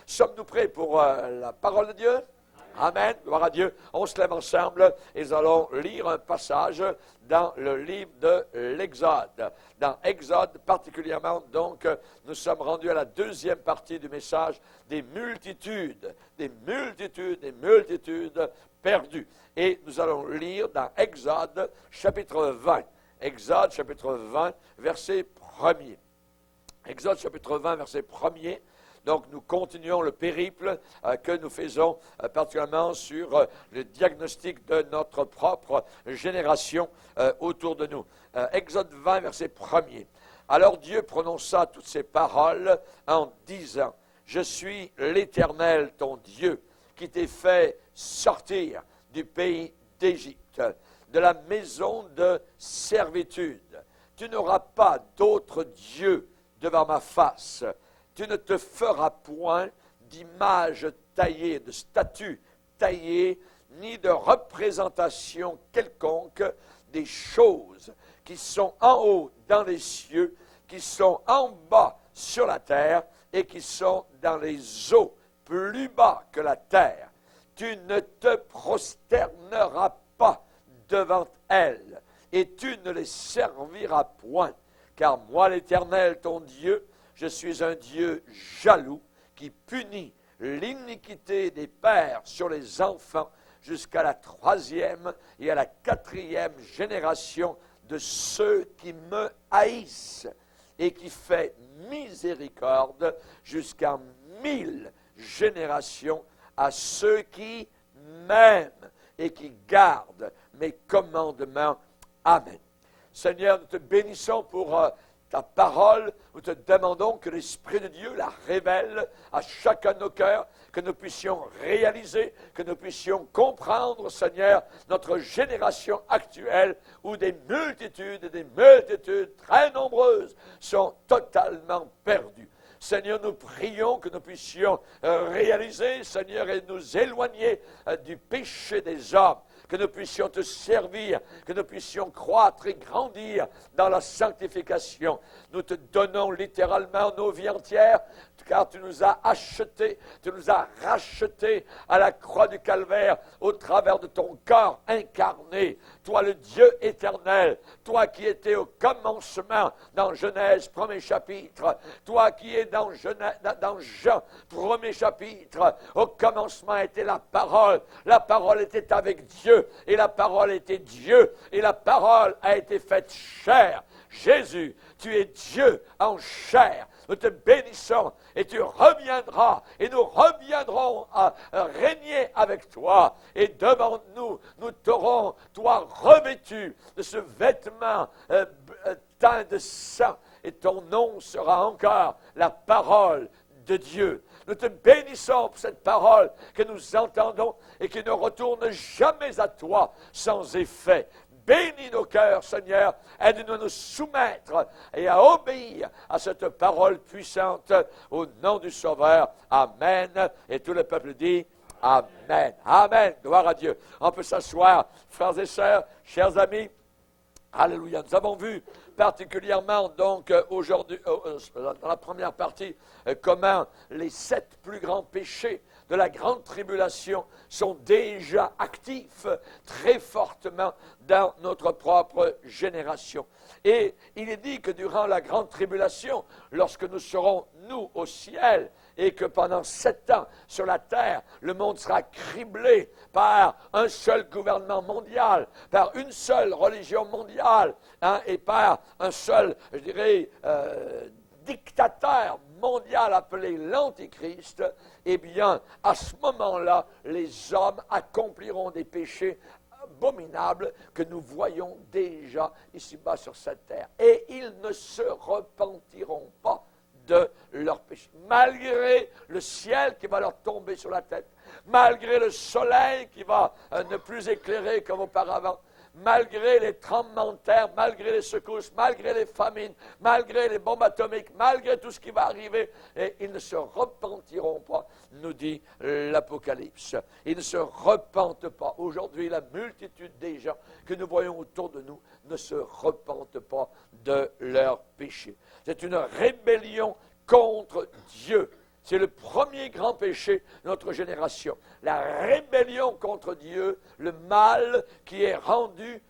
Sommes-nous prêts pour la parole de Dieu? Amen, gloire à Dieu. On se lève ensemble et nous allons lire un passage dans le livre de l'Exode. Dans Exode particulièrement, donc, nous sommes rendus à la deuxième partie du message des multitudes perdues. Et nous allons lire dans Exode chapitre 20. Exode chapitre 20, verset 1er. Exode chapitre 20, verset 1er. Donc, nous continuons le périple que nous faisons particulièrement sur le diagnostic de notre propre génération autour de nous. Exode 20, verset 1er. Alors Dieu prononça toutes ces paroles en disant, « Je suis l'Éternel, ton Dieu, qui t'ai fait sortir du pays d'Égypte, de la maison de servitude. Tu n'auras pas d'autre Dieu devant ma face. » Tu ne te feras point d'image taillée, de statue taillée, ni de représentation quelconque des choses qui sont en haut dans les cieux, qui sont en bas sur la terre et qui sont dans les eaux plus bas que la terre. Tu ne te prosterneras pas devant elles et tu ne les serviras point, car moi l'Éternel, ton Dieu, je suis un Dieu jaloux qui punit l'iniquité des pères sur les enfants jusqu'à la 3e et à la 4e génération de ceux qui me haïssent et qui fait miséricorde jusqu'à 1000 générations à ceux qui m'aiment et qui gardent mes commandements. Amen. Seigneur, nous te bénissons pour ta parole, nous te demandons que l'Esprit de Dieu la révèle à chacun de nos cœurs, que nous puissions réaliser, que nous puissions comprendre, Seigneur, notre génération actuelle où des multitudes très nombreuses sont totalement perdues. Seigneur, nous prions que nous puissions réaliser, Seigneur, et nous éloigner du péché des hommes, que nous puissions te servir, que nous puissions croître et grandir dans la sanctification. Nous te donnons littéralement nos vies entières, car tu nous as achetés, tu nous as rachetés à la croix du Calvaire au travers de ton corps incarné. Toi, le Dieu éternel, toi qui étais au commencement dans Genèse, 1er chapitre, toi qui es dans Jean, 1er chapitre, au commencement était la parole était avec Dieu, et la parole était Dieu, et la parole a été faite chair. Jésus, tu es Dieu en chair. Nous te bénissons et tu reviendras et nous reviendrons à régner avec toi. Et devant nous, nous t'aurons, toi, revêtu de ce vêtement teint de sang. Et ton nom sera encore la parole de Dieu. Nous te bénissons pour cette parole que nous entendons et qui ne retourne jamais à toi sans effet. Bénis nos cœurs, Seigneur, aide-nous à nous soumettre et à obéir à cette parole puissante au nom du Sauveur. Amen. Et tout le peuple dit Amen. Amen. Gloire à Dieu. On peut s'asseoir, frères et sœurs, chers amis. Alléluia. Nous avons vu particulièrement donc aujourd'hui, dans la première partie, comment les 7 plus grands péchés de la grande tribulation sont déjà actifs très fortement dans notre propre génération. Et il est dit que durant la grande tribulation, lorsque nous serons, nous, au ciel, et que pendant 7 ans sur la terre, le monde sera criblé par un seul gouvernement mondial, par une seule religion mondiale, et par un seul, je dirais, dictateur mondial appelé l'Antichrist, eh bien, à ce moment-là, les hommes accompliront des péchés abominables que nous voyons déjà ici-bas sur cette terre. Et ils ne se repentiront pas de leurs péchés, malgré le ciel qui va leur tomber sur la tête, malgré le soleil qui va ne plus éclairer comme auparavant, malgré les tremblements de terre, malgré les secousses, malgré les famines, malgré les bombes atomiques, malgré tout ce qui va arriver, et ils ne se repentiront pas, nous dit l'Apocalypse. Ils ne se repentent pas. Aujourd'hui, la multitude des gens que nous voyons autour de nous ne se repentent pas de leurs péchés. C'est une rébellion contre Dieu. C'est le premier grand péché de notre génération. La rébellion contre Dieu, le mal qui est rendu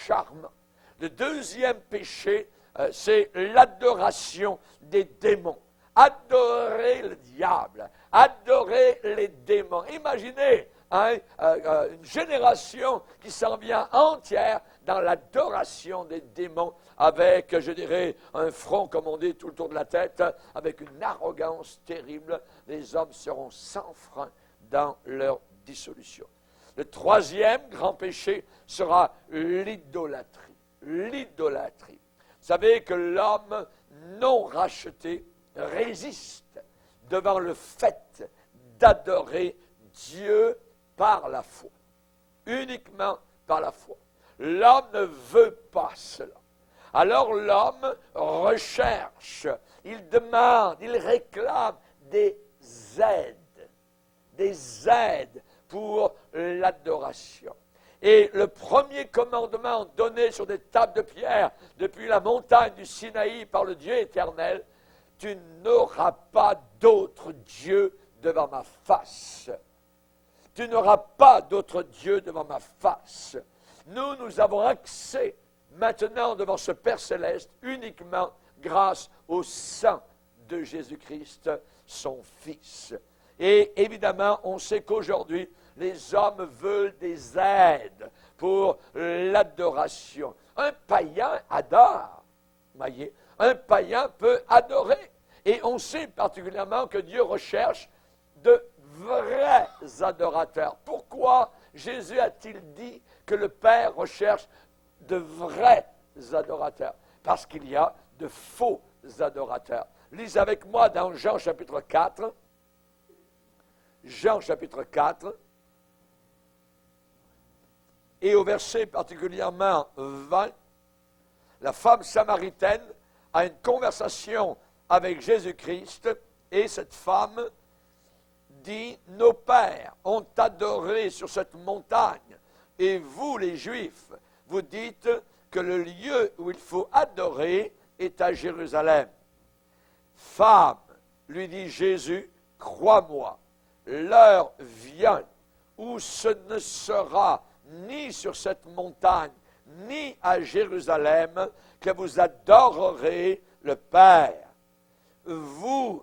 charmant. Le deuxième péché, c'est l'adoration des démons. Adorer le diable, adorer les démons. Imaginez une génération qui s'en vient entière dans l'adoration des démons, avec, je dirais, un front, comme on dit, tout le tour de la tête, avec une arrogance terrible. Les hommes seront sans frein dans leur dissolution. Le troisième grand péché sera l'idolâtrie. L'idolâtrie. Vous savez que l'homme non racheté résiste devant le fait d'adorer Dieu par la foi. Uniquement par la foi. L'homme ne veut pas cela. Alors l'homme recherche, il demande, il réclame des aides pour l'adoration. Et le premier commandement donné sur des tables de pierre depuis la montagne du Sinaï par le Dieu éternel, tu n'auras pas d'autre Dieu devant ma face. Tu n'auras pas d'autre Dieu devant ma face. Nous avons accès maintenant devant ce Père céleste uniquement grâce au sang de Jésus-Christ, son Fils. Et évidemment, on sait qu'aujourd'hui, les hommes veulent des aides pour l'adoration. Un païen adore, voyez. Un païen peut adorer. Et on sait particulièrement que Dieu recherche de vrais adorateurs. Pourquoi Jésus a-t-il dit que le Père recherche de vrais adorateurs? Parce qu'il y a de faux adorateurs. Lisez avec moi dans Jean chapitre 4. Jean chapitre 4. Et au verset particulièrement 20, la femme samaritaine a une conversation avec Jésus-Christ et cette femme dit, nos pères ont adoré sur cette montagne et vous les Juifs, vous dites que le lieu où il faut adorer est à Jérusalem. Femme, lui dit Jésus, crois-moi, l'heure vient où ce ne sera ni sur cette montagne, ni à Jérusalem, que vous adorerez le Père. Vous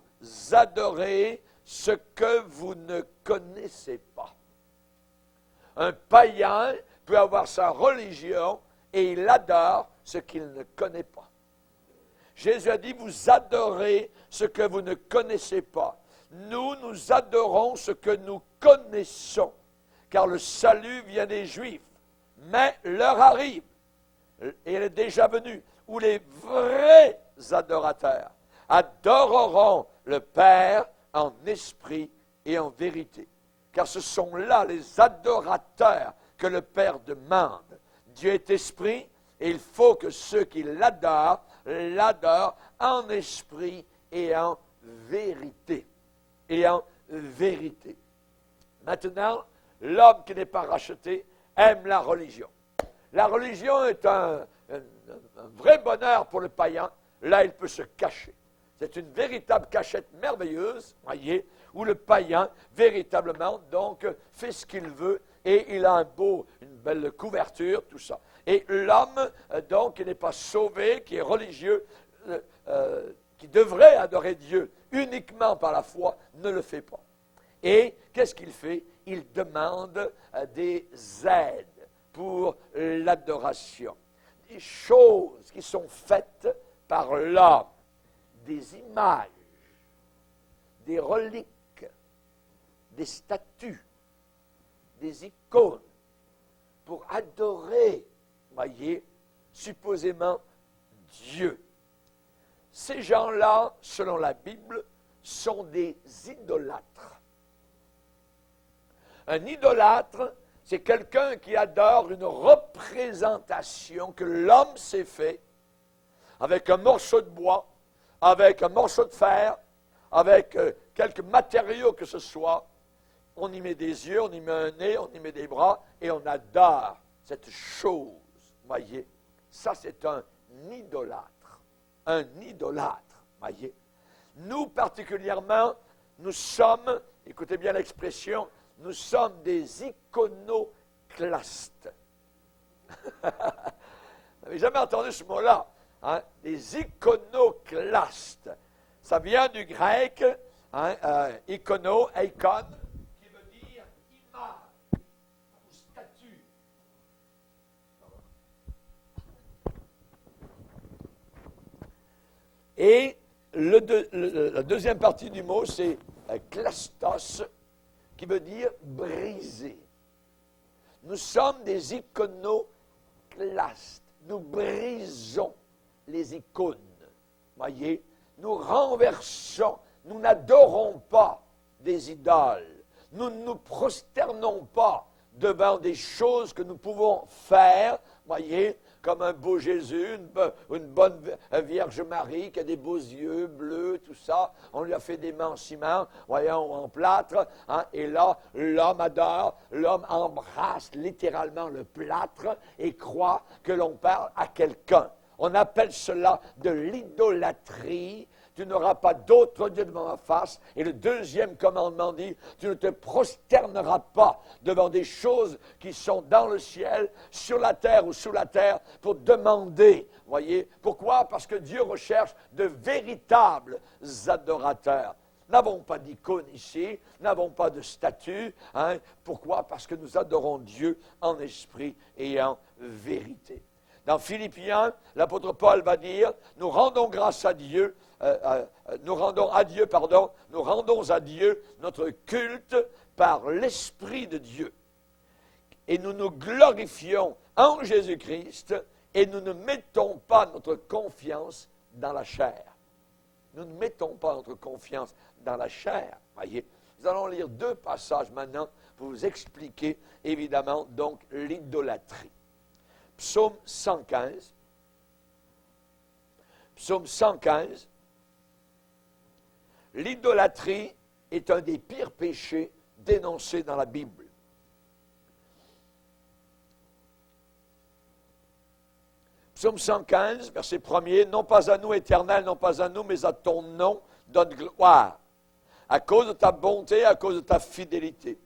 adorez ce que vous ne connaissez pas. Un païen peut avoir sa religion et il adore ce qu'il ne connaît pas. Jésus a dit, vous adorez ce que vous ne connaissez pas. Nous adorons ce que nous connaissons, car le salut vient des Juifs. Mais l'heure arrive, et elle est déjà venue, où les vrais adorateurs adoreront le Père en esprit et en vérité. Car ce sont là les adorateurs que le Père demande. Dieu est esprit, et il faut que ceux qui l'adorent en esprit et en vérité. Et en vérité. Maintenant, l'homme qui n'est pas racheté aime la religion. La religion est un vrai bonheur pour le païen. Là, il peut se cacher. C'est une véritable cachette merveilleuse, voyez, où le païen, véritablement, donc, fait ce qu'il veut et il a une belle couverture, tout ça. Et l'homme, donc, qui n'est pas sauvé, qui est religieux, qui devrait adorer Dieu uniquement par la foi, ne le fait pas. Et qu'est-ce qu'il fait? Il demande des aides pour l'adoration. Des choses qui sont faites par l'homme, des images, des reliques, des statues, des icônes, pour adorer, voyez, supposément Dieu. Ces gens-là, selon la Bible, sont des idolâtres. Un idolâtre, c'est quelqu'un qui adore une représentation que l'homme s'est fait avec un morceau de bois, avec un morceau de fer, avec quelques matériaux que ce soit. On y met des yeux, on y met un nez, on y met des bras, et on adore cette chose. Voyez, ça c'est un idolâtre. Un idolâtre, voyez. Nous particulièrement, nous sommes, écoutez bien l'expression, nous sommes des iconoclastes. Vous n'avez jamais entendu ce mot-là, hein? Des iconoclastes. Ça vient du grec, hein, icono, eikon, qui veut dire image ou statue. Et la deuxième partie du mot, c'est klastos, qui veut dire briser. Nous sommes des iconoclastes. Nous brisons les icônes. Voyez, nous renversons, nous n'adorons pas des idoles. Nous ne nous prosternons pas devant des choses que nous pouvons faire, voyez, comme un beau Jésus, une bonne Vierge Marie qui a des beaux yeux bleus, tout ça. On lui a fait des manciments, voyons, en plâtre. Hein, et là, l'homme adore, l'homme embrasse littéralement le plâtre et croit que l'on parle à quelqu'un. On appelle cela de l'idolâtrie. Tu n'auras pas d'autre Dieu devant ma face. Et le deuxième commandement dit, tu ne te prosterneras pas devant des choses qui sont dans le ciel, sur la terre ou sous la terre, pour demander. Voyez, pourquoi? Parce que Dieu recherche de véritables adorateurs. N'avons pas d'icône ici, n'avons pas de statue. Hein? Pourquoi? Parce que nous adorons Dieu en esprit et en vérité. Dans Philippiens, l'apôtre Paul va dire, nous rendons grâce à Dieu, nous rendons à Dieu notre culte par l'Esprit de Dieu. Et nous nous glorifions en Jésus-Christ et nous ne mettons pas notre confiance dans la chair. Nous ne mettons pas notre confiance dans la chair. Voyez, nous allons lire deux passages maintenant pour vous expliquer évidemment donc l'idolâtrie. Psaume 115. Psaume 115. L'idolâtrie est un des pires péchés dénoncés dans la Bible. Psaume 115, verset 1er. Non pas à nous, Éternel, non pas à nous, mais à ton nom donne gloire, à cause de ta bonté, à cause de ta fidélité.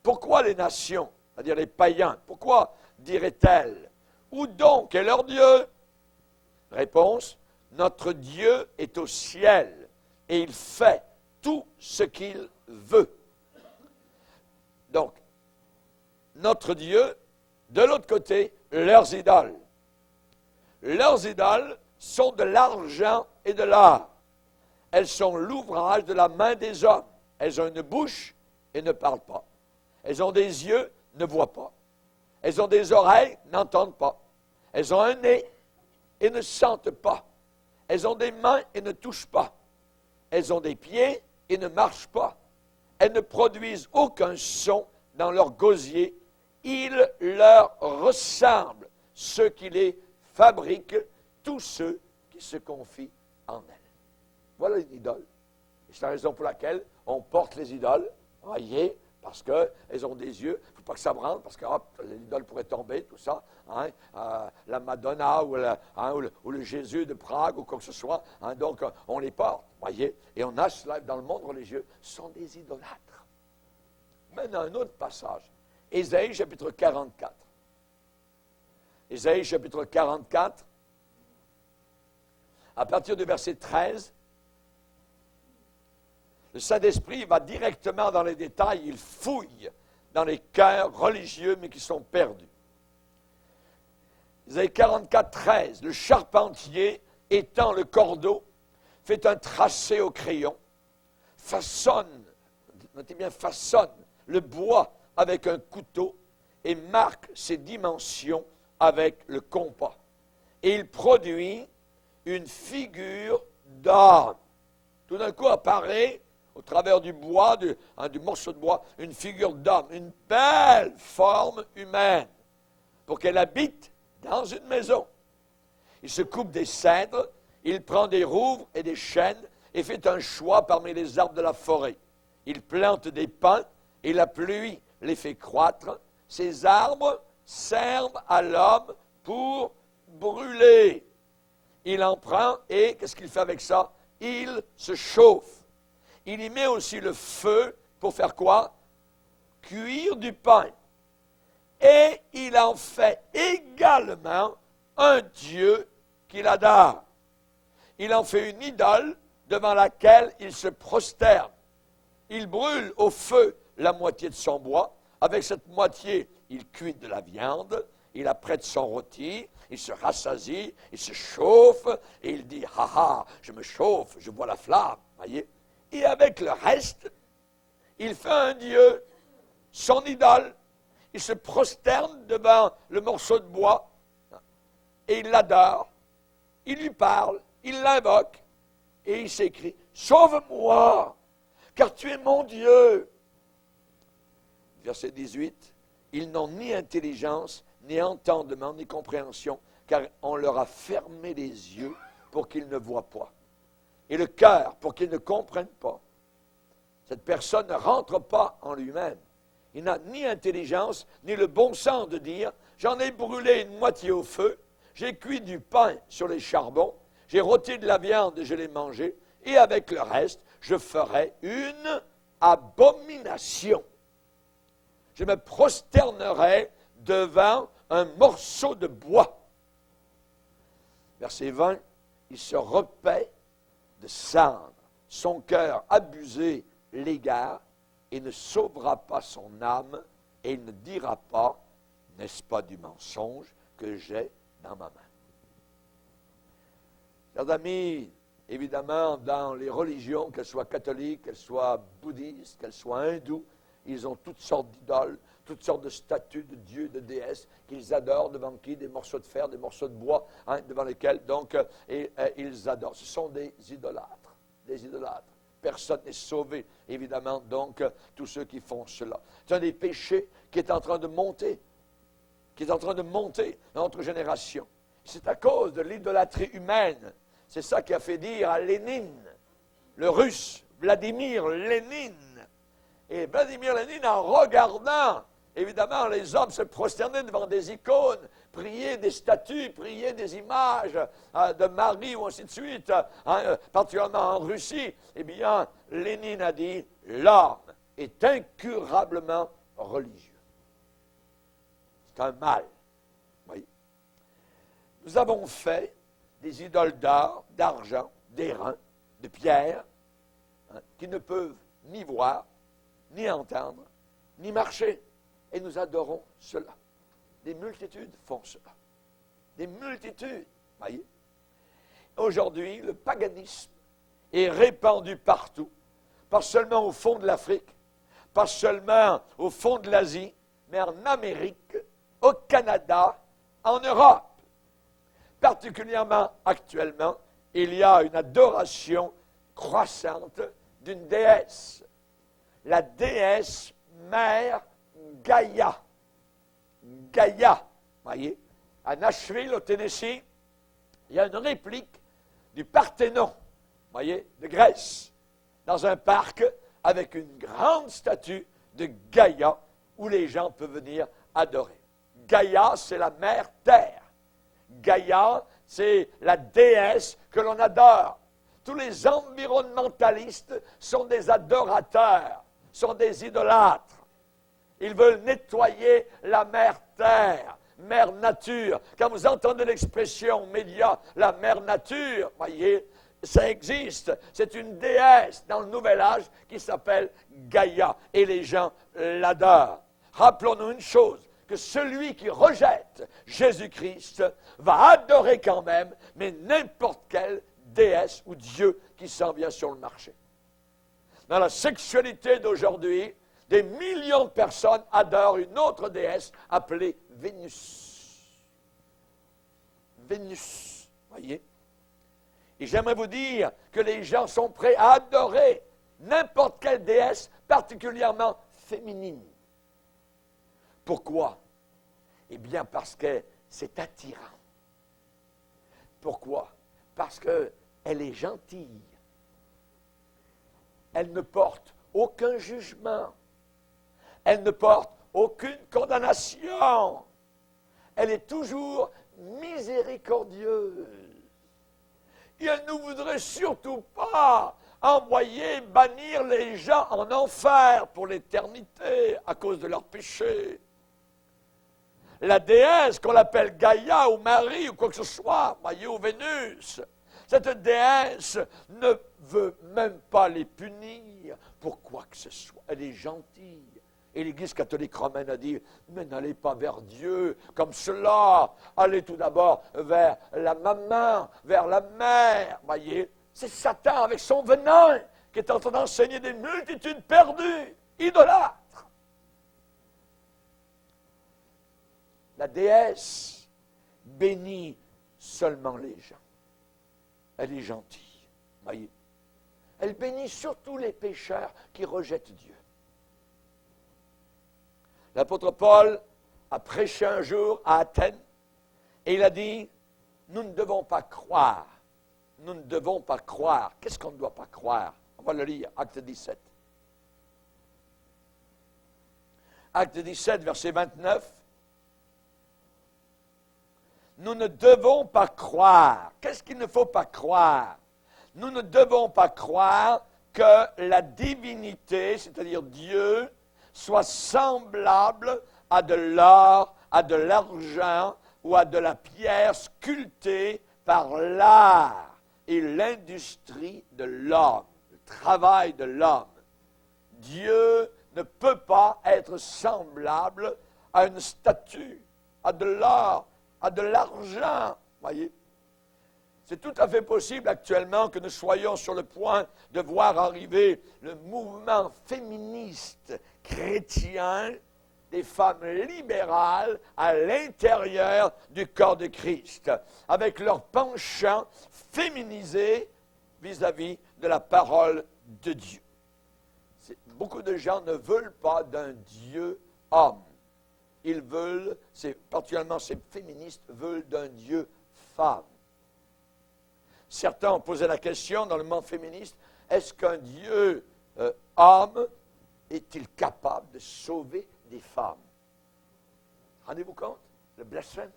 Pourquoi les nations, c'est-à-dire les païens, pourquoi diraient-elles, où donc est leur Dieu? Réponse, notre Dieu est au ciel et il fait tout ce qu'il veut. Donc, notre Dieu, de l'autre côté, leurs idoles. Leurs idoles sont de l'argent et de l'or. Elles sont l'ouvrage de la main des hommes. Elles ont une bouche et ne parlent pas. Elles ont des yeux, ne voient pas. Elles ont des oreilles, n'entendent pas. Elles ont un nez et ne sentent pas. Elles ont des mains et ne touchent pas. Elles ont des pieds et ne marchent pas. Elles ne produisent aucun son dans leur gosier. Ils leur ressemblent, ceux qui les fabriquent, tous ceux qui se confient en elles. Voilà une idole. Et c'est la raison pour laquelle on porte les idoles, voyez, parce qu'elles ont des yeux. Il ne faut pas que ça brande, parce que l'idole pourrait tomber, tout ça. Hein, la Madonna ou le Jésus de Prague ou quoi que ce soit. Hein, donc, on les porte, voyez. Et on a cela dans le monde religieux. Ce sont des idolâtres. Maintenant, un autre passage. Ésaïe, chapitre 44. Ésaïe, chapitre 44. À partir du verset 13, le Saint-Esprit va directement dans les détails, il fouille dans les cœurs religieux, mais qui sont perdus. Ésaïe 44, 13, le charpentier étend le cordeau, fait un tracé au crayon, façonne, notez bien, façonne le bois avec un couteau et marque ses dimensions avec le compas. Et il produit une figure d'homme. Tout d'un coup apparaît, au travers du bois, du morceau de bois, une figure d'homme, une belle forme humaine, pour qu'elle habite dans une maison. Il se coupe des cèdres, il prend des rouvres et des chênes, et fait un choix parmi les arbres de la forêt. Il plante des pins, et la pluie les fait croître. Ces arbres servent à l'homme pour brûler. Il en prend, et qu'est-ce qu'il fait avec ça? Il se chauffe. il y met aussi le feu pour faire quoi? Cuire du pain. Et il en fait également un Dieu qu'il adore. Il en fait une idole devant laquelle il se prosterne. Il brûle au feu la moitié de son bois. Avec cette moitié, il cuit de la viande, il apprête son rôti, il se rassasie, il se chauffe, et il dit, « Ha ha, je me chauffe, je vois la flamme. » Voyez? Et avec le reste, il fait un Dieu, son idole. Il se prosterne devant le morceau de bois, et il l'adore, il lui parle, il l'invoque, et il s'écrie, « Sauve-moi, car tu es mon Dieu. » Verset 18, « Ils n'ont ni intelligence, ni entendement, ni compréhension, car on leur a fermé les yeux pour qu'ils ne voient pas, et le cœur pour qu'ils ne comprennent pas. » Cette personne ne rentre pas en lui-même. Il n'a ni intelligence, ni le bon sens de dire, « J'en ai brûlé une moitié au feu, j'ai cuit du pain sur les charbons, j'ai rôti de la viande et je l'ai mangée, et avec le reste, je ferai une abomination. Je me prosternerai devant un morceau de bois. » Verset 20, il se repaît de cendre, son cœur abusé l'égare, et ne sauvera pas son âme, et il ne dira pas, n'est-ce pas du mensonge que j'ai dans ma main. Chers amis, évidemment, dans les religions, qu'elles soient catholiques, qu'elles soient bouddhistes, qu'elles soient hindoues, ils ont toutes sortes d'idoles, toutes sortes de statues de dieux, de déesses, qu'ils adorent, devant qui? Des morceaux de fer, des morceaux de bois, devant lesquels, donc, ils adorent. Ce sont des idolâtres, des idolâtres. Personne n'est sauvé, évidemment, donc, tous ceux qui font cela. C'est un des péchés qui est en train de monter, dans notre génération. C'est à cause de l'idolâtrie humaine. C'est ça qui a fait dire à Lénine, le russe, Vladimir Lénine. Et Vladimir Lénine, en regardant, évidemment, les hommes se prosterner devant des icônes, prier des statues, prier des images de Marie ou ainsi de suite, particulièrement en Russie, eh bien, Lénine a dit, l'homme est incurablement religieux. C'est un mal. Oui. Nous avons fait des idoles d'or, d'argent, d'airain, de pierre, qui ne peuvent ni voir, ni entendre, ni marcher. Et nous adorons cela. Des multitudes font cela. Des multitudes. Voyez. Aujourd'hui, le paganisme est répandu partout. Pas seulement au fond de l'Afrique, pas seulement au fond de l'Asie, mais en Amérique, au Canada, en Europe. Particulièrement actuellement, il y a une adoration croissante d'une déesse. La déesse mère Gaïa. Gaïa, voyez, à Nashville, au Tennessee, il y a une réplique du Parthénon, voyez, de Grèce, dans un parc avec une grande statue de Gaïa où les gens peuvent venir adorer. Gaïa, c'est la mère terre. Gaïa, c'est la déesse que l'on adore. Tous les environnementalistes sont des adorateurs, sont des idolâtres. Ils veulent nettoyer la mère terre, mère nature. Quand vous entendez l'expression média, la mère nature, voyez, ça existe. C'est une déesse dans le nouvel âge qui s'appelle Gaïa. Et les gens l'adorent. Rappelons-nous une chose, que celui qui rejette Jésus-Christ va adorer quand même, mais n'importe quelle déesse ou Dieu qui s'en vient sur le marché. Dans la sexualité d'aujourd'hui, des millions de personnes adorent une autre déesse appelée Vénus. Vénus, voyez. Et j'aimerais vous dire que les gens sont prêts à adorer n'importe quelle déesse, particulièrement féminine. Pourquoi? Eh bien, parce que c'est attirant. Pourquoi? Parce qu'elle est gentille. Elle ne porte aucun jugement. Elle ne porte aucune condamnation. Elle est toujours miséricordieuse. Et elle ne voudrait surtout pas envoyer, bannir les gens en enfer pour l'éternité à cause de leurs péchés. La déesse, qu'on l'appelle Gaïa ou Marie ou quoi que ce soit, voyez, ou Vénus, cette déesse ne veut même pas les punir pour quoi que ce soit. Elle est gentille. Et l'Église catholique romaine a dit, mais n'allez pas vers Dieu comme cela. Allez tout d'abord vers la maman, vers la mère. Voyez, c'est Satan avec son venin qui est en train d'enseigner des multitudes perdues, idolâtres. La déesse bénit seulement les gens. Elle est gentille. Voyez. Elle bénit surtout les pécheurs qui rejettent Dieu. L'apôtre Paul a prêché un jour à Athènes et il a dit, nous ne devons pas croire. Nous ne devons pas croire. Qu'est-ce qu'on ne doit pas croire? On va le lire, Acte 17. Acte 17, verset 29. Nous ne devons pas croire. Qu'est-ce qu'il ne faut pas croire? Nous ne devons pas croire que la divinité, c'est-à-dire Dieu, soit semblable à de l'or, à de l'argent ou à de la pierre sculptée par l'art et l'industrie de l'homme, le travail de l'homme. Dieu ne peut pas être semblable à une statue, à de l'or, à de l'argent, voyez. C'est tout à fait possible actuellement que nous soyons sur le point de voir arriver le mouvement féministe chrétien des femmes libérales à l'intérieur du corps de Christ, avec leur penchant féminisé vis-à-vis de la parole de Dieu. Beaucoup de gens ne veulent pas d'un Dieu homme. Ils veulent, particulièrement ces féministes, veulent d'un Dieu femme. Certains ont posé la question dans le monde féministe, est-ce qu'un Dieu homme est-il capable de sauver des femmes? Rendez-vous compte? Le blasphème.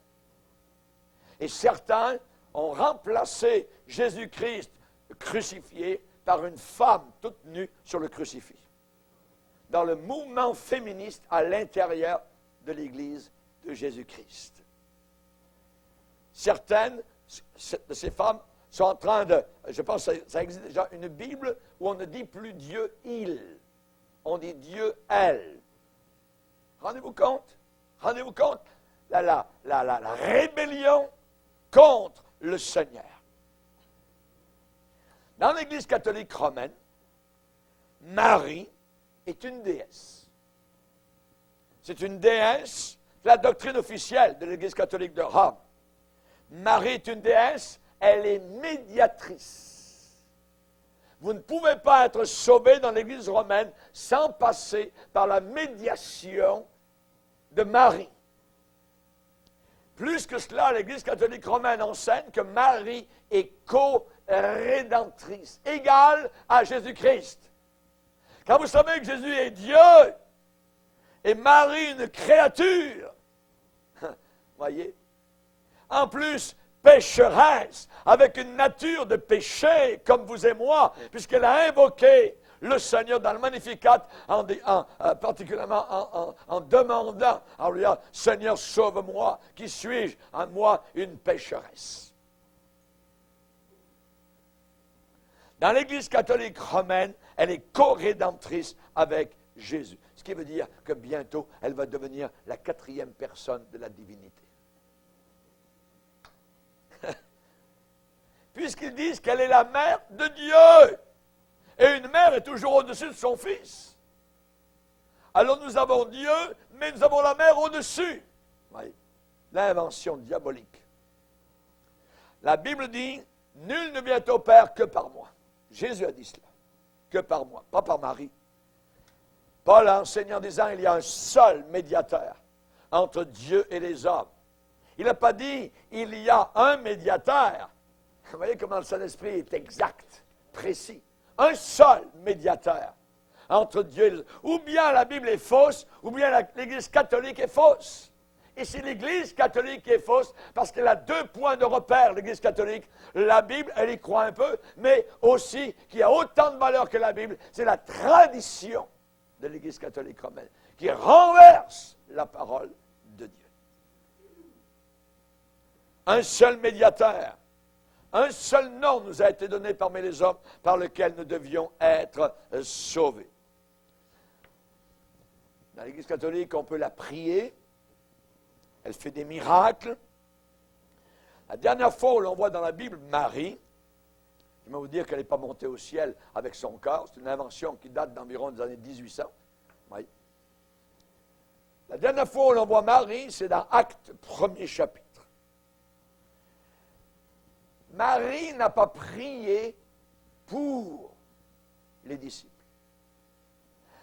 Et certains ont remplacé Jésus-Christ crucifié par une femme toute nue sur le crucifix. Dans le mouvement féministe à l'intérieur de l'Église de Jésus-Christ. Certaines de ces femmes sont en train de, je pense que ça existe déjà, une Bible où on ne dit plus Dieu il, on dit Dieu elle. Rendez-vous compte? Rendez-vous compte? La rébellion contre le Seigneur. Dans l'Église catholique romaine, Marie est une déesse. C'est une déesse, la doctrine officielle de l'Église catholique de Rome. Marie est une déesse, elle est médiatrice. Vous ne pouvez pas être sauvé dans l'Église romaine sans passer par la médiation de Marie. Plus que cela, l'Église catholique romaine enseigne que Marie est co-rédemptrice, égale à Jésus-Christ. Quand vous savez que Jésus est Dieu et Marie une créature, voyez, en plus, pécheresse, avec une nature de péché, comme vous et moi, puisqu'elle a invoqué le Seigneur dans le Magnificat, particulièrement en demandant, en lui disant, Seigneur, sauve-moi, qui suis-je, en moi, une pécheresse. Dans l'Église catholique romaine, elle est co-rédemptrice avec Jésus. Ce qui veut dire que bientôt, elle va devenir la 4e personne de la divinité. Puisqu'ils disent qu'elle est la mère de Dieu. Et une mère est toujours au-dessus de son fils. Alors nous avons Dieu, mais nous avons la mère au-dessus. Oui. L'invention diabolique. La Bible dit, nul ne vient au Père que par moi. Jésus a dit cela. Que par moi, pas par Marie. Paul a enseigné en disant, il y a un seul médiateur entre Dieu et les hommes. Il n'a pas dit, il y a un médiateur. Vous voyez comment le Saint-Esprit est exact, précis. Un seul médiateur entre Dieu et les hommes. Ou bien la Bible est fausse, ou bien l'Église catholique est fausse. Et si l'Église catholique est fausse, parce qu'elle a 2 points de repère, l'Église catholique, la Bible, elle y croit un peu, mais aussi qui a autant de valeur que la Bible, c'est la tradition de l'Église catholique romaine, qui renverse la parole de Dieu. Un seul médiateur, un seul nom nous a été donné parmi les hommes par lequel nous devions être sauvés. Dans l'Église catholique, on peut la prier. Elle fait des miracles. La dernière fois où l'on voit dans la Bible Marie, je vais vous dire qu'elle n'est pas montée au ciel avec son corps. C'est une invention qui date d'environ des années 1800. Oui. La dernière fois où l'on voit Marie, c'est dans Actes, 1er chapitre. Marie n'a pas prié pour les disciples.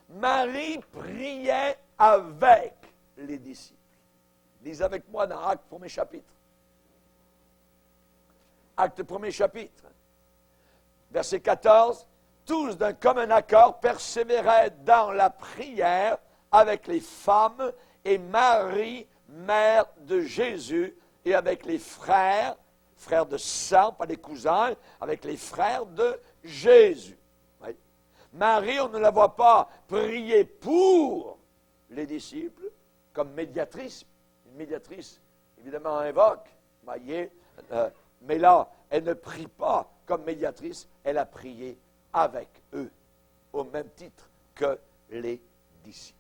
Marie priait avec les disciples. Lisez avec moi dans Actes 1er chapitre. Actes 1er chapitre. Verset 14. Tous d'un commun accord persévéraient dans la prière avec les femmes et Marie, mère de Jésus, et avec les frères de sang, pas des cousins, avec les frères de Jésus. Oui. Marie, on ne la voit pas prier pour les disciples, comme médiatrice. Une médiatrice, évidemment, invoque, voyez, mais là, elle ne prie pas comme médiatrice, elle a prié avec eux, au même titre que les disciples.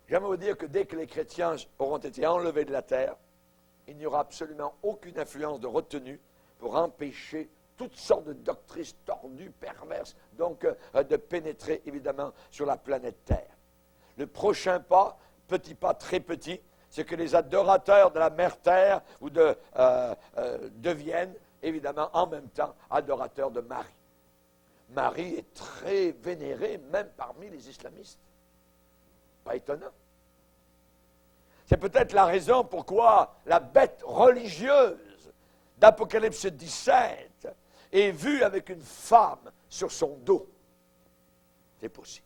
J'aimerais vous dire que dès que les chrétiens auront été enlevés de la terre, il n'y aura absolument aucune influence de retenue pour empêcher toutes sortes de doctrines tordues, perverses, donc de pénétrer évidemment sur la planète Terre. Le prochain pas, petit pas très petit, c'est que les adorateurs de la mère Terre ou deviennent évidemment en même temps adorateurs de Marie. Marie est très vénérée même parmi les islamistes. Pas étonnant. C'est peut-être la raison pourquoi la bête religieuse d'Apocalypse 17 est vue avec une femme sur son dos. C'est possible.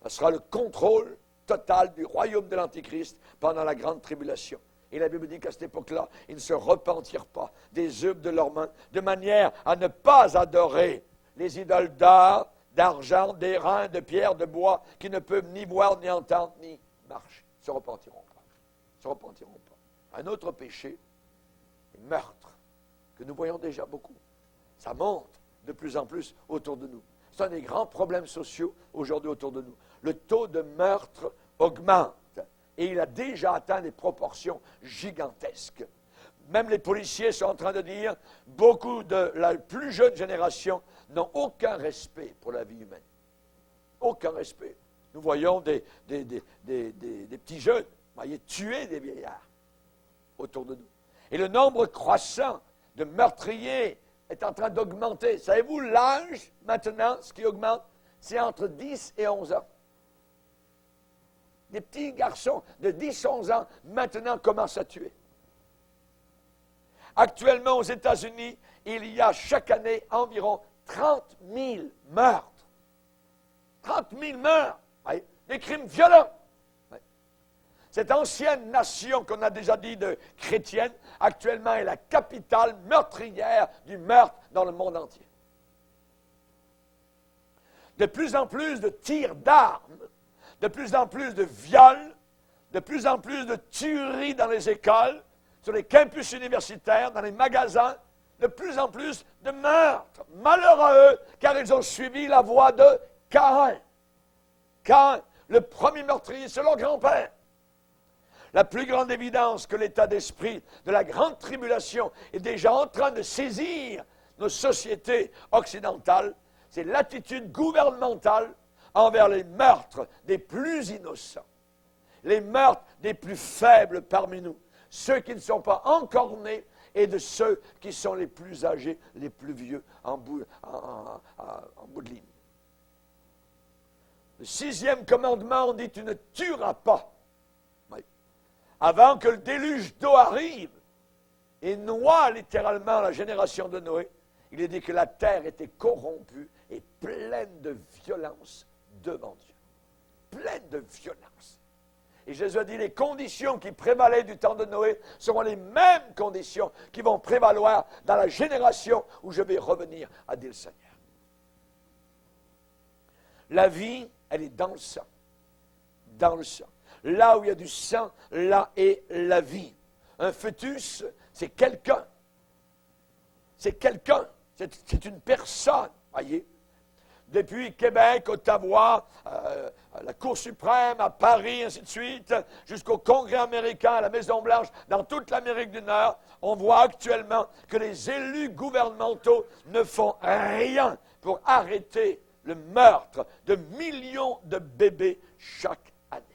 Ce sera le contrôle total du royaume de l'Antichrist pendant la grande tribulation. Et la Bible dit qu'à cette époque-là, ils ne se repentirent pas des œuvres de leurs mains, de manière à ne pas adorer les idoles d'or, d'argent, d'airain, de pierre, de bois, qui ne peuvent ni voir, ni entendre, ni marcher. Ils ne se repentiront pas. Ils ne se repentiront pas. Un autre péché, le meurtre, que nous voyons déjà beaucoup. Ça monte de plus en plus autour de nous. C'est un des grands problèmes sociaux aujourd'hui autour de nous. Le taux de meurtre augmente et il a déjà atteint des proportions gigantesques. Même les policiers sont en train de dire beaucoup de la plus jeune génération n'ont aucun respect pour la vie humaine. Aucun respect. Nous voyons des petits jeunes, voyez, tuer des vieillards autour de nous. Et le nombre croissant de meurtriers est en train d'augmenter. Savez-vous, l'âge, maintenant, ce qui augmente, c'est entre 10 et 11 ans. Des petits garçons de 10-11 ans, maintenant, commencent à tuer. Actuellement, aux États-Unis, il y a chaque année environ 30 000 meurtres. 30 000 meurtres. Oui, des crimes violents. Oui. Cette ancienne nation qu'on a déjà dit de chrétienne, actuellement est la capitale meurtrière du meurtre dans le monde entier. De plus en plus de tirs d'armes, de plus en plus de viols, de plus en plus de tueries dans les écoles, sur les campus universitaires, dans les magasins, de plus en plus de meurtres. Malheur à eux, car ils ont suivi la voie de Caïn. Caïn, le premier meurtrier, c'est leur grand-père. La plus grande évidence que l'état d'esprit de la grande tribulation est déjà en train de saisir nos sociétés occidentales, c'est l'attitude gouvernementale envers les meurtres des plus innocents, les meurtres des plus faibles parmi nous, ceux qui ne sont pas encore nés et de ceux qui sont les plus âgés, les plus vieux en bout de ligne. Le 6e commandement, on dit « tu ne tueras pas ». Avant que le déluge d'eau arrive et noie littéralement la génération de Noé, il est dit que la terre était corrompue et pleine de violence devant Dieu. Pleine de violence. Et Jésus a dit, les conditions qui prévalaient du temps de Noé seront les mêmes conditions qui vont prévaloir dans la génération où je vais revenir, a dit le Seigneur. La vie, elle est dans le sang. Dans le sang. Là où il y a du sang, là est la vie. Un fœtus, c'est quelqu'un. C'est quelqu'un. C'est une personne, voyez. Depuis Québec, Ottawa, la Cour suprême, à Paris, ainsi de suite, jusqu'au Congrès américain, à la Maison-Blanche, dans toute l'Amérique du Nord, on voit actuellement que les élus gouvernementaux ne font rien pour arrêter le meurtre de millions de bébés chaque année.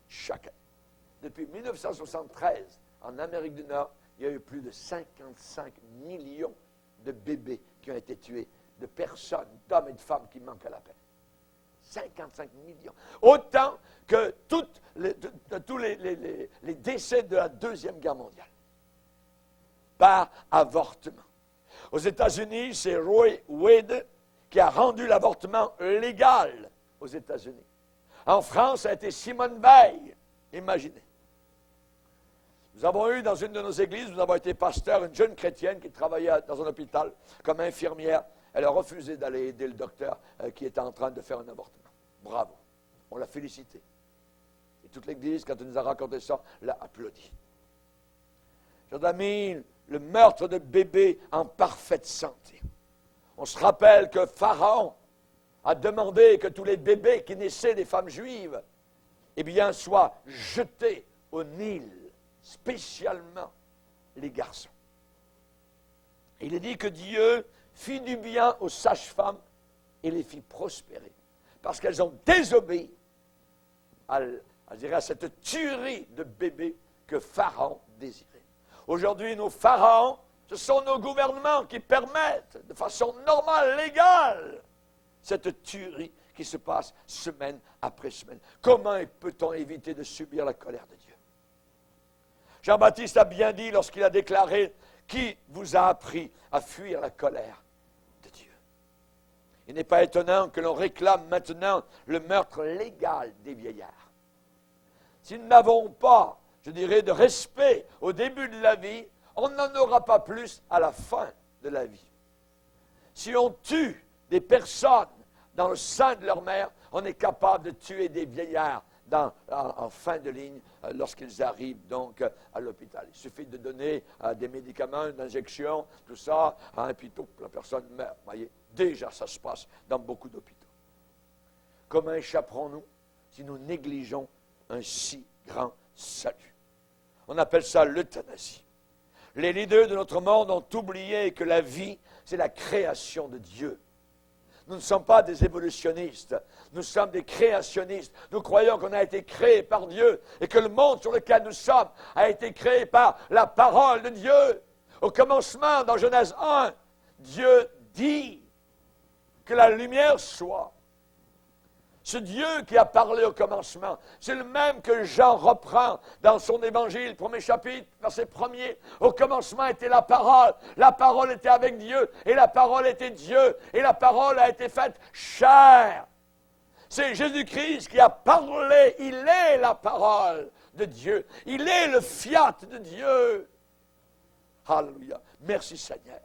Chaque année. Depuis 1973, en Amérique du Nord, il y a eu plus de 55 millions de bébés qui ont été tués, de personnes, d'hommes et de femmes qui manquent à la paix. 55 millions. Autant que tous les décès de la Deuxième Guerre mondiale. Par avortement. Aux États-Unis, c'est Roe Wade qui a rendu l'avortement légal aux États-Unis. En France, ça a été Simone Veil. Imaginez. Nous avons eu dans une de nos églises, nous avons été pasteur, une jeune chrétienne qui travaillait dans un hôpital comme infirmière. Elle a refusé d'aller aider le docteur qui était en train de faire un avortement. Bravo. On l'a félicité. Et toute l'église, quand elle nous a raconté ça, l'a applaudi. Chers amis, le meurtre de bébés en parfaite santé. On se rappelle que Pharaon a demandé que tous les bébés qui naissaient des femmes juives, eh bien, soient jetés au Nil, spécialement les garçons. Il est dit que Dieu fit du bien aux sages-femmes et les fit prospérer, parce qu'elles ont désobéi à cette tuerie de bébés que Pharaon désirait. Aujourd'hui, nos pharaons, ce sont nos gouvernements qui permettent de façon normale, légale, cette tuerie qui se passe semaine après semaine. Comment peut-on éviter de subir la colère de Dieu? Jean-Baptiste a bien dit lorsqu'il a déclaré « Qui vous a appris à fuir la colère de Dieu ?» Il n'est pas étonnant que l'on réclame maintenant le meurtre légal des vieillards. Si nous n'avons pas, je dirais, de respect au début de la vie, on n'en aura pas plus à la fin de la vie. Si on tue des personnes dans le sein de leur mère, on est capable de tuer des vieillards en fin de ligne lorsqu'ils arrivent donc à l'hôpital. Il suffit de donner des médicaments, une injection, tout ça, et puis tout, la personne meurt. Voyez, déjà ça se passe dans beaucoup d'hôpitaux. Comment échapperons-nous si nous négligeons un si grand salut? On appelle ça l'euthanasie. Les leaders de notre monde ont oublié que la vie, c'est la création de Dieu. Nous ne sommes pas des évolutionnistes, nous sommes des créationnistes. Nous croyons qu'on a été créé par Dieu et que le monde sur lequel nous sommes a été créé par la parole de Dieu. Au commencement, dans Genèse 1, Dieu dit que la lumière soit. Ce Dieu qui a parlé au commencement, c'est le même que Jean reprend dans son évangile, premier chapitre, verset 1er. Au commencement était la parole était avec Dieu, et la parole était Dieu, et la parole a été faite chair. C'est Jésus-Christ qui a parlé, il est la parole de Dieu, il est le fiat de Dieu. Alléluia, merci Seigneur.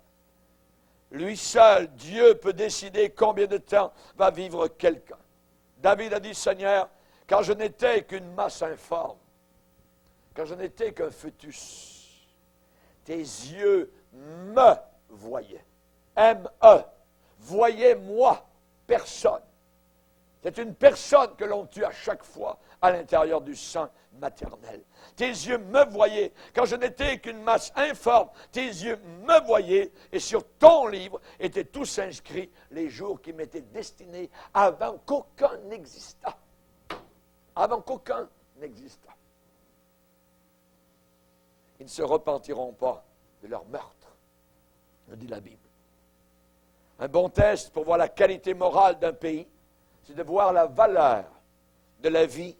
Lui seul, Dieu peut décider combien de temps va vivre quelqu'un. David a dit, Seigneur, quand je n'étais qu'une masse informe, quand je n'étais qu'un fœtus, tes yeux me voyaient. M-E. Voyez-moi, personne. C'est une personne que l'on tue à chaque fois à l'intérieur du sein maternel. Tes yeux me voyaient. Quand je n'étais qu'une masse informe, tes yeux me voyaient. Et sur ton livre étaient tous inscrits les jours qui m'étaient destinés avant qu'aucun n'existât. Avant qu'aucun n'existât. Ils ne se repentiront pas de leur meurtre, nous dit la Bible. Un bon test pour voir la qualité morale d'un pays, c'est de voir la valeur de la vie,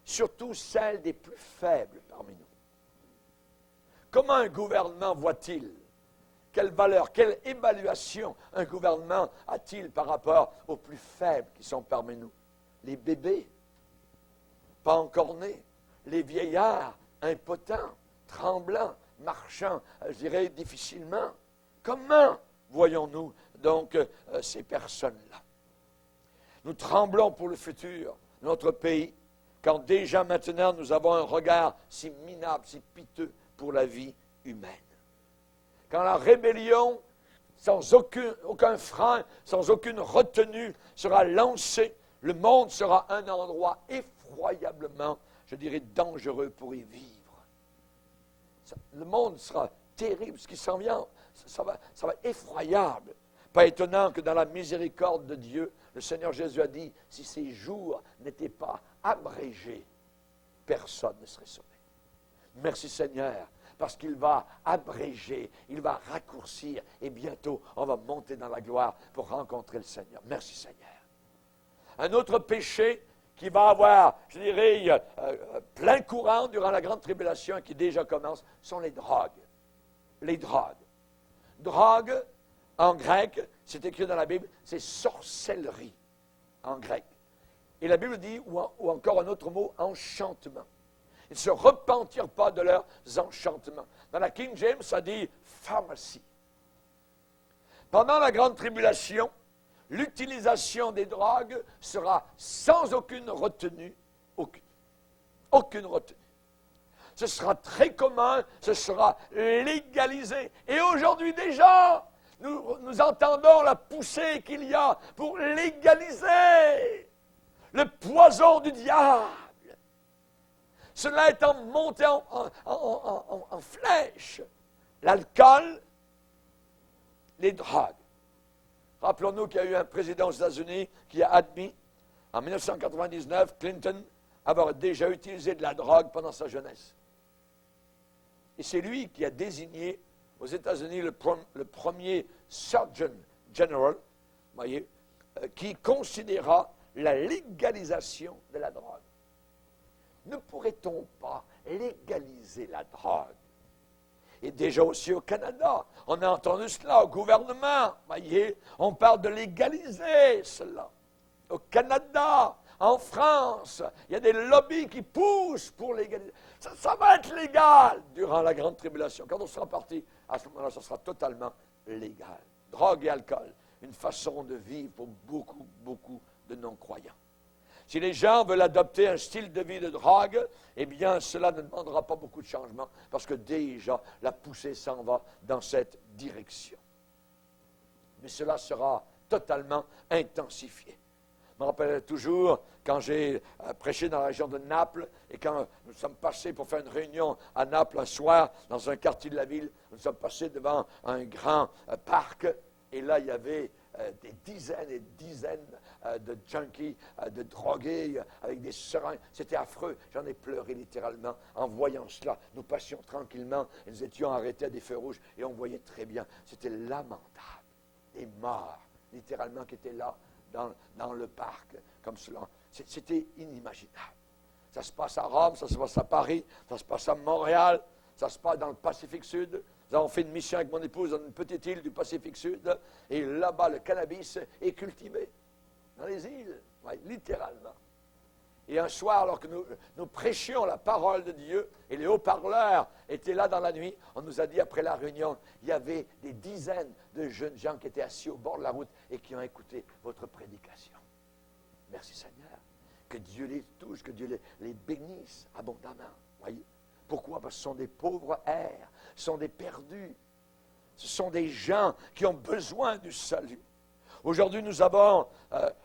surtout celle des plus faibles parmi nous. Comment un gouvernement voit-il? Quelle valeur, quelle évaluation un gouvernement a-t-il par rapport aux plus faibles qui sont parmi nous? Les bébés, pas encore nés, les vieillards impotents, tremblants, marchant, je dirais, difficilement. Comment voyons-nous donc ces personnes-là? Nous tremblons pour le futur de notre pays, quand déjà maintenant nous avons un regard si minable, si piteux pour la vie humaine. Quand la rébellion, sans aucun frein, sans aucune retenue, sera lancée, le monde sera un endroit effroyablement, je dirais, dangereux pour y vivre. Le monde sera terrible, ce qui s'en vient, ça va être effroyable. Pas étonnant que dans la miséricorde de Dieu, le Seigneur Jésus a dit, si ces jours n'étaient pas abrégés, personne ne serait sauvé. Merci Seigneur, parce qu'il va abréger, il va raccourcir, et bientôt on va monter dans la gloire pour rencontrer le Seigneur. Merci Seigneur. Un autre péché qui va avoir, je dirais, plein courant durant la grande tribulation qui déjà commence, sont les drogues. Les drogues. Drogue, en grec, c'est écrit dans la Bible, c'est sorcellerie, en grec. Et la Bible dit, ou encore un autre mot, enchantement. Ils ne se repentirent pas de leurs enchantements. Dans la King James, ça dit pharmacie. Pendant la grande tribulation, l'utilisation des drogues sera sans aucune retenue, aucune retenue. Ce sera très commun, ce sera légalisé. Et aujourd'hui déjà, nous entendons la poussée qu'il y a pour légaliser le poison du diable. Cela étant monté en flèche. L'alcool, les drogues. Rappelons-nous qu'il y a eu un président aux États-Unis qui a admis, en 1999, Clinton, avoir déjà utilisé de la drogue pendant sa jeunesse. Et c'est lui qui a désigné aux États-Unis le premier Surgeon General, voyez, qui considéra la légalisation de la drogue. Ne pourrait-on pas légaliser la drogue? Et déjà aussi au Canada, on a entendu cela au gouvernement, voyez, on parle de légaliser cela. Au Canada, en France, il y a des lobbies qui poussent pour légaliser. Ça va être légal durant la grande tribulation. Quand on sera parti, à ce moment-là, ça sera totalement légal. Drogue et alcool, une façon de vivre pour beaucoup, beaucoup de non-croyants. Si les gens veulent adopter un style de vie de drogue, eh bien, cela ne demandera pas beaucoup de changements, parce que déjà, la poussée s'en va dans cette direction. Mais cela sera totalement intensifié. Je me rappelle toujours, quand j'ai prêché dans la région de Naples, et quand nous sommes passés pour faire une réunion à Naples un soir, dans un quartier de la ville, nous sommes passés devant un grand parc, et là, il y avait des dizaines et des dizaines de junkies, de drogués, avec des seringues. C'était affreux. J'en ai pleuré littéralement en voyant cela. Nous passions tranquillement, et nous étions arrêtés à des feux rouges, et on voyait très bien. C'était lamentable. Des morts, littéralement, qui étaient là, dans le parc, comme cela. C'était inimaginable. Ça se passe à Rome, ça se passe à Paris, ça se passe à Montréal, ça se passe dans le Pacifique Sud. Nous avons fait une mission avec mon épouse dans une petite île du Pacifique Sud, et là-bas, le cannabis est cultivé. Dans les îles, oui, littéralement. Et un soir, alors que nous prêchions la parole de Dieu, et les haut-parleurs étaient là dans la nuit, on nous a dit après la réunion, il y avait des dizaines de jeunes gens qui étaient assis au bord de la route et qui ont écouté votre prédication. Merci Seigneur. Que Dieu les touche, que Dieu les bénisse abondamment. Voyez? Pourquoi? Parce que ce sont des pauvres airs, ce sont des perdus. Ce sont des gens qui ont besoin du salut. Aujourd'hui, nous avons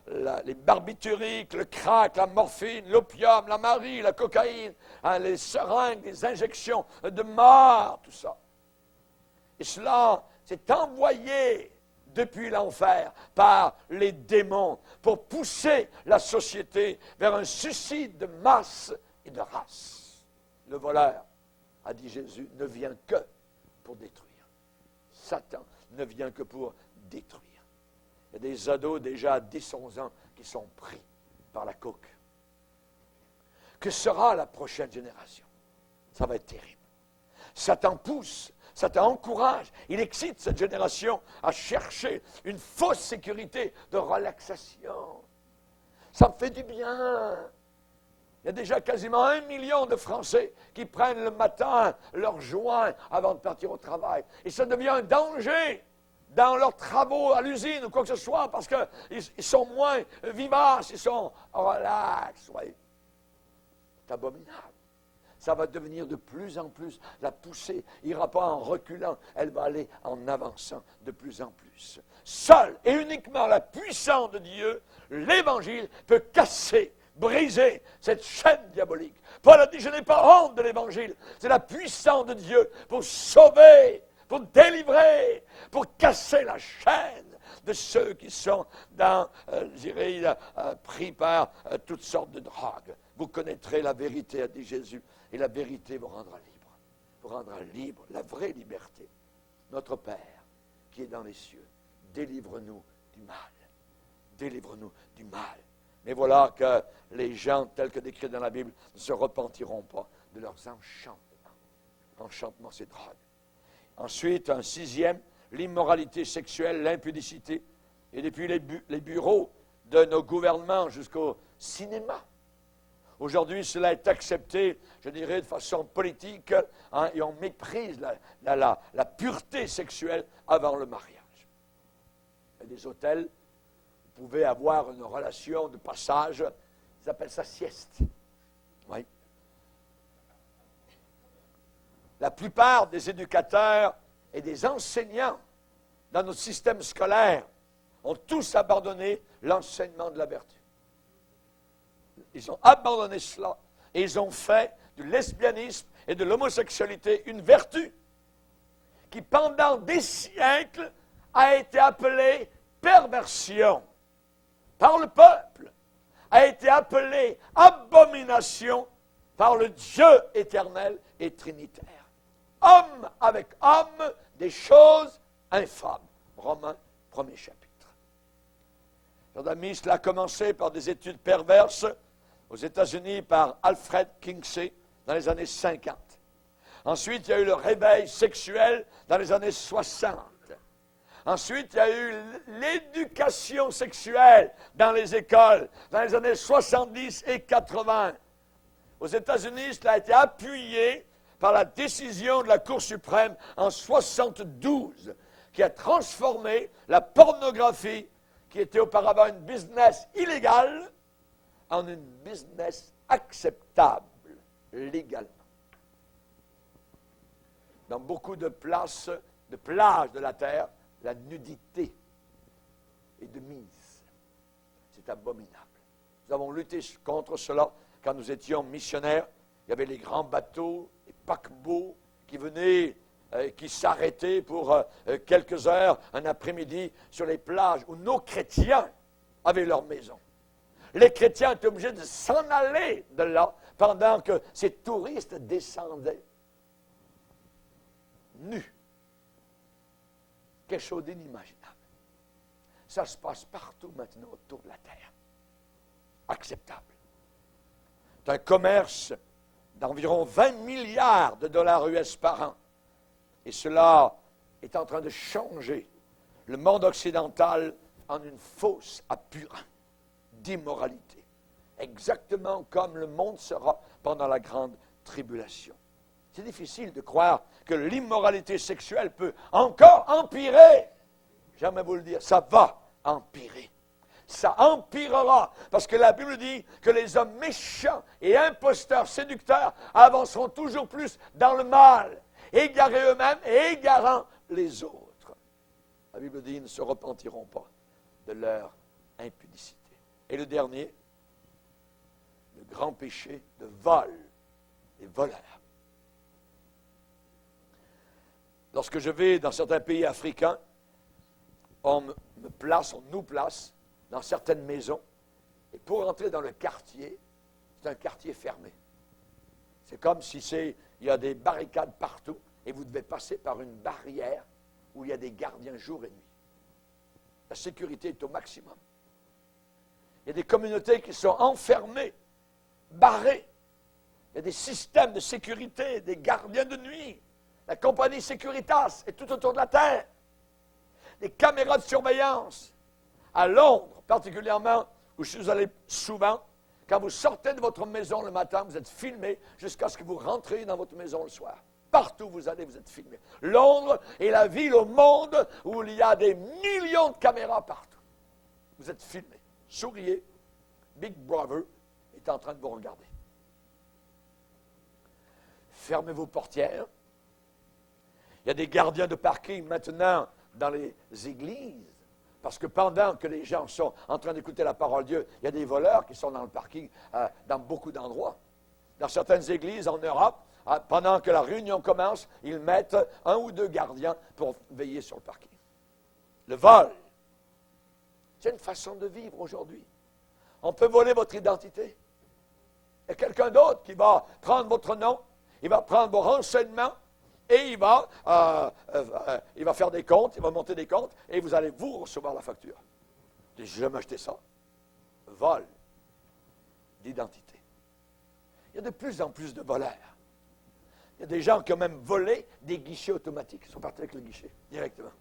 les barbituriques, le crack, la morphine, l'opium, la marie, la cocaïne, les seringues, les injections de mort, tout ça. Et cela, c'est envoyé depuis l'enfer par les démons pour pousser la société vers un suicide de masse et de race. Le voleur, a dit Jésus, ne vient que pour détruire. Satan ne vient que pour détruire. Il y a des ados déjà à 10-11 ans qui sont pris par la coke. Que sera la prochaine génération? Ça va être terrible. Satan pousse, Satan encourage, il excite cette génération à chercher une fausse sécurité de relaxation. Ça me fait du bien. Il y a déjà quasiment 1 million de Français qui prennent le matin leur joint avant de partir au travail. Et ça devient un danger dans leurs travaux à l'usine ou quoi que ce soit, parce qu'ils sont moins vivaces, ils sont relax. Ouais. C'est abominable. Ça va devenir de plus en plus, la poussée n'ira pas en reculant, elle va aller en avançant de plus en plus. Seule et uniquement la puissance de Dieu, l'Évangile peut casser, briser cette chaîne diabolique. Paul a dit, je n'ai pas honte de l'Évangile. C'est la puissance de Dieu pour sauver, pour délivrer, pour casser la chaîne de ceux qui sont dans, pris par toutes sortes de drogues. Vous connaîtrez la vérité, a dit Jésus, et la vérité vous rendra libre. Vous rendra libre, la vraie liberté. Notre Père, qui est dans les cieux, délivre-nous du mal. Délivre-nous du mal. Mais voilà que les gens, tels que décrits dans la Bible, ne se repentiront pas de leurs enchantements. Enchantements, c'est drogue. Ensuite, un sixième, l'immoralité sexuelle, l'impudicité. Et depuis les bureaux de nos gouvernements jusqu'au cinéma. Aujourd'hui, cela est accepté, je dirais, de façon politique, hein, et on méprise la pureté sexuelle avant le mariage. Il y a des hôtels, vous pouvez avoir une relation de passage, ils appellent ça sieste. Oui. La plupart des éducateurs et des enseignants dans notre système scolaire ont tous abandonné l'enseignement de la vertu. Ils ont abandonné cela et ils ont fait du lesbianisme et de l'homosexualité une vertu qui, pendant des siècles, a été appelée perversion par le peuple, a été appelée abomination par le Dieu éternel et trinitaire. Homme avec homme, des choses infâmes. Romains, 1er chapitre. Cela a commencé par des études perverses aux États-Unis par Alfred Kinsey dans les années 50. Ensuite, il y a eu le réveil sexuel dans les années 60. Ensuite, il y a eu l'éducation sexuelle dans les écoles dans les années 70 et 80. Aux États-Unis, cela a été appuyé par la décision de la Cour suprême en 72 qui a transformé la pornographie, qui était auparavant une business illégale, en une business acceptable légalement. Dans beaucoup de plages de la terre, la nudité est de mise. C'est abominable. Nous avons lutté contre cela quand nous étions missionnaires. Il y avait les grands bateaux, les paquebots qui venaient, qui s'arrêtaient pour quelques heures, un après-midi, sur les plages où nos chrétiens avaient leur maison. Les chrétiens étaient obligés de s'en aller de là pendant que ces touristes descendaient nus. Quelque chose d'inimaginable. Ça se passe partout maintenant autour de la terre. Acceptable. C'est un commerce d'environ 20 milliards de dollars US par an. Et cela est en train de changer le monde occidental en une fosse à purin d'immoralité. Exactement comme le monde sera pendant la grande tribulation. C'est difficile de croire que l'immoralité sexuelle peut encore empirer. J'aime vous le dire, ça va empirer. Ça empirera, parce que la Bible dit que les hommes méchants et imposteurs, séducteurs, avanceront toujours plus dans le mal, égarés eux-mêmes et égarant les autres. La Bible dit qu'ils ne se repentiront pas de leur impudicité. Et le dernier, le grand péché de vol, les voleurs. Lorsque je vais dans certains pays africains, on nous place dans certaines maisons, et pour entrer dans le quartier, c'est un quartier fermé. C'est comme si il y a des barricades partout, et vous devez passer par une barrière où il y a des gardiens jour et nuit. La sécurité est au maximum. Il y a des communautés qui sont enfermées, barrées. Il y a des systèmes de sécurité, des gardiens de nuit. La compagnie Securitas est tout autour de la terre. Des caméras de surveillance. À Londres, particulièrement, où je suis allé souvent, Quand vous sortez de votre maison le matin, vous êtes filmé jusqu'à ce que vous rentrez dans votre maison le soir. Partout où vous allez, vous êtes filmé. Londres est la ville au monde où il y a des millions de caméras partout. Vous êtes filmé. Souriez. Big Brother est en train de vous regarder. Fermez vos portières. Il y a des gardiens de parking maintenant dans les églises. Parce que pendant que les gens sont en train d'écouter la parole de Dieu, il y a des voleurs qui sont dans le parking dans beaucoup d'endroits. Dans certaines églises en Europe, pendant que la réunion commence, ils mettent 1 ou 2 gardiens pour veiller sur le parking. Le vol, c'est une façon de vivre aujourd'hui. On peut voler votre identité. Il y a quelqu'un d'autre qui va prendre votre nom, il va prendre vos renseignements, et il va faire des comptes, il va monter des comptes, et vous allez vous recevoir la facture. J'ai jamais acheté ça. Vol d'identité. Il y a de plus en plus de voleurs. Il y a des gens qui ont même volé des guichets automatiques. Ils sont partis avec le guichet, directement.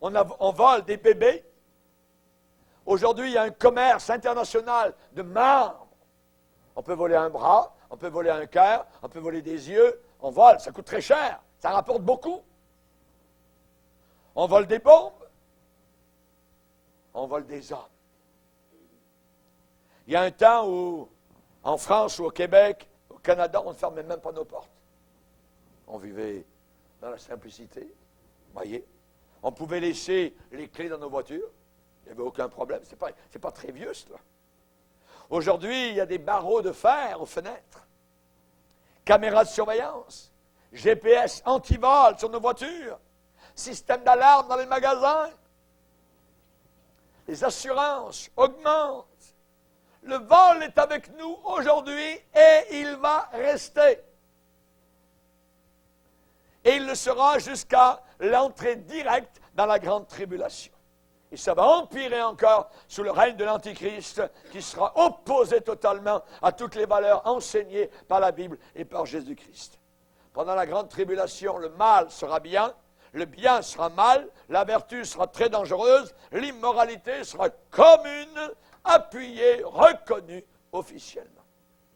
On vole des bébés. Aujourd'hui, il y a un commerce international de membres. On peut voler un bras, on peut voler un cœur, on peut voler des yeux. On vole, ça coûte très cher, ça rapporte beaucoup. On vole des bombes, on vole des hommes. Il y a un temps où, en France ou au Québec, au Canada, on ne fermait même pas nos portes. On vivait dans la simplicité, voyez. On pouvait laisser les clés dans nos voitures, il n'y avait aucun problème. C'est pas très vieux, cela. Aujourd'hui, il y a des barreaux de fer aux fenêtres. Caméras de surveillance, GPS anti-vol sur nos voitures, système d'alarme dans les magasins. Les assurances augmentent. Le vol est avec nous aujourd'hui et il va rester. Et il le sera jusqu'à l'entrée directe dans la grande tribulation. Et ça va empirer encore sous le règne de l'Antichrist qui sera opposé totalement à toutes les valeurs enseignées par la Bible et par Jésus-Christ. Pendant la grande tribulation, le mal sera bien, le bien sera mal, la vertu sera très dangereuse, l'immoralité sera commune, appuyée, reconnue officiellement.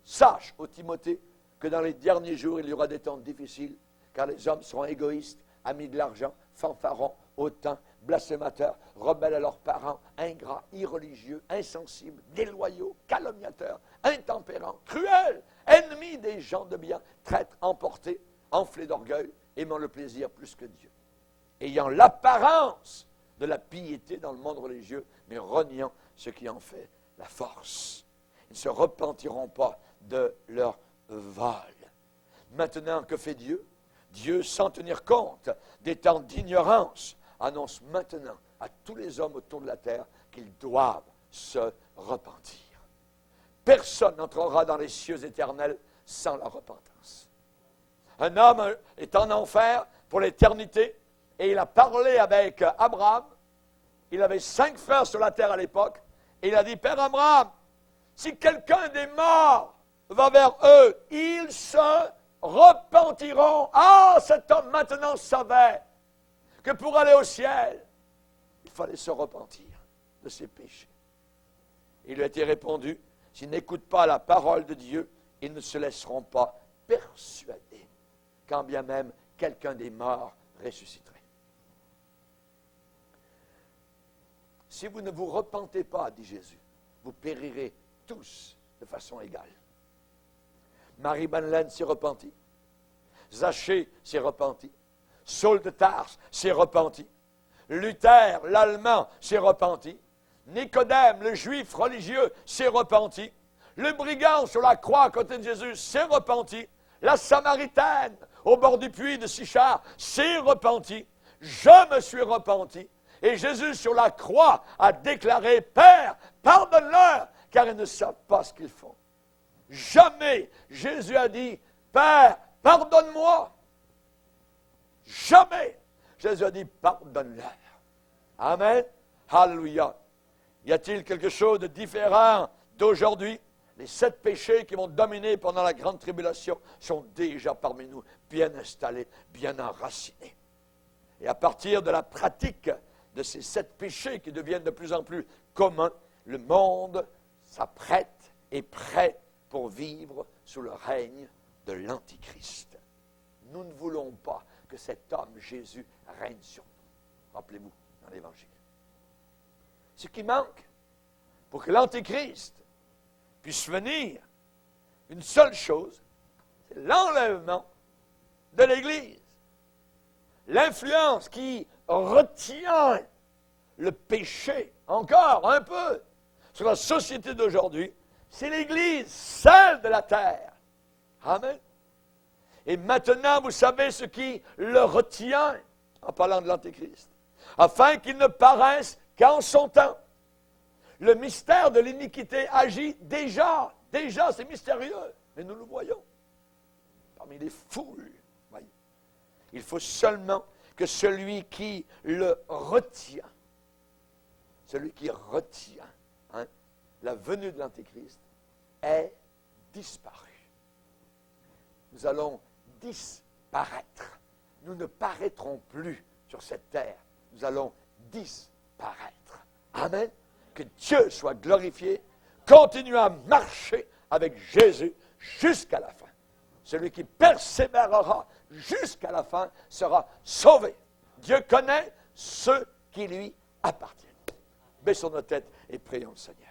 Sache, ô Timothée, que dans les derniers jours, il y aura des temps difficiles, car les hommes seront égoïstes, amis de l'argent, fanfarons, hautains, blasphémateurs, rebelles à leurs parents, ingrats, irreligieux, insensibles, déloyaux, calomniateurs, intempérants, cruels, ennemis des gens de bien, traîtres, emportés, enflés d'orgueil, aimant le plaisir plus que Dieu, ayant l'apparence de la piété dans le monde religieux, mais reniant ce qui en fait la force. Ils ne se repentiront pas de leur vol. Maintenant, que fait Dieu? Dieu, sans tenir compte des temps d'ignorance, annonce maintenant à tous les hommes autour de la terre qu'ils doivent se repentir. Personne n'entrera dans les cieux éternels sans la repentance. Un homme est en enfer pour l'éternité et il a parlé avec Abraham. Il avait 5 frères sur la terre à l'époque et il a dit, Père Abraham, si quelqu'un des morts va vers eux, ils se repentiront. Ah, cet homme maintenant savait que pour aller au ciel, il fallait se repentir de ses péchés. Il lui a été répondu, s'ils n'écoutent pas la parole de Dieu, ils ne se laisseront pas persuader, quand bien même quelqu'un des morts ressusciterait. Si vous ne vous repentez pas, dit Jésus, vous périrez tous de façon égale. Marie Banelaine s'est repentie. Zachée s'est repenti. Saul de Tarse s'est repenti. Luther, l'Allemand, s'est repenti. Nicodème, le juif religieux, s'est repenti. Le brigand sur la croix à côté de Jésus s'est repenti. La Samaritaine, au bord du puits de Sichar, s'est repentie. Je me suis repenti. Et Jésus, sur la croix, a déclaré, Père, pardonne-leur, car ils ne savent pas ce qu'ils font. Jamais Jésus a dit, Père, pardonne-moi. Jamais Jésus a dit, pardonne-leur. Amen. Alléluia. Y a-t-il quelque chose de différent d'aujourd'hui? Les 7 péchés qui vont dominer pendant la grande tribulation sont déjà parmi nous, bien installés, bien enracinés. Et à partir de la pratique de ces 7 péchés qui deviennent de plus en plus communs, le monde s'apprête et prêt pour vivre sous le règne de l'Antichrist. Nous ne voulons pas que cet homme, Jésus, règne sur nous. Rappelez-vous, dans l'Évangile. Ce qui manque pour que l'Antichrist puisse venir, une seule chose, c'est l'enlèvement de l'Église. L'influence qui retient le péché, encore un peu, sur la société d'aujourd'hui, c'est l'Église, celle de la terre. Amen. Et maintenant, vous savez ce qui le retient, en parlant de l'Antéchrist, afin qu'il ne paraisse qu'en son temps. Le mystère de l'iniquité agit déjà, c'est mystérieux, mais nous le voyons, parmi les foules. Voyez. Il faut seulement que celui qui le retient, la venue de l'Antéchrist, ait disparu. Nous allons disparaître. Nous ne paraîtrons plus sur cette terre. Nous allons disparaître. Amen. Que Dieu soit glorifié. Continuez à marcher avec Jésus jusqu'à la fin. Celui qui persévérera jusqu'à la fin sera sauvé. Dieu connaît ceux qui lui appartiennent. Baissons nos têtes et prions le Seigneur.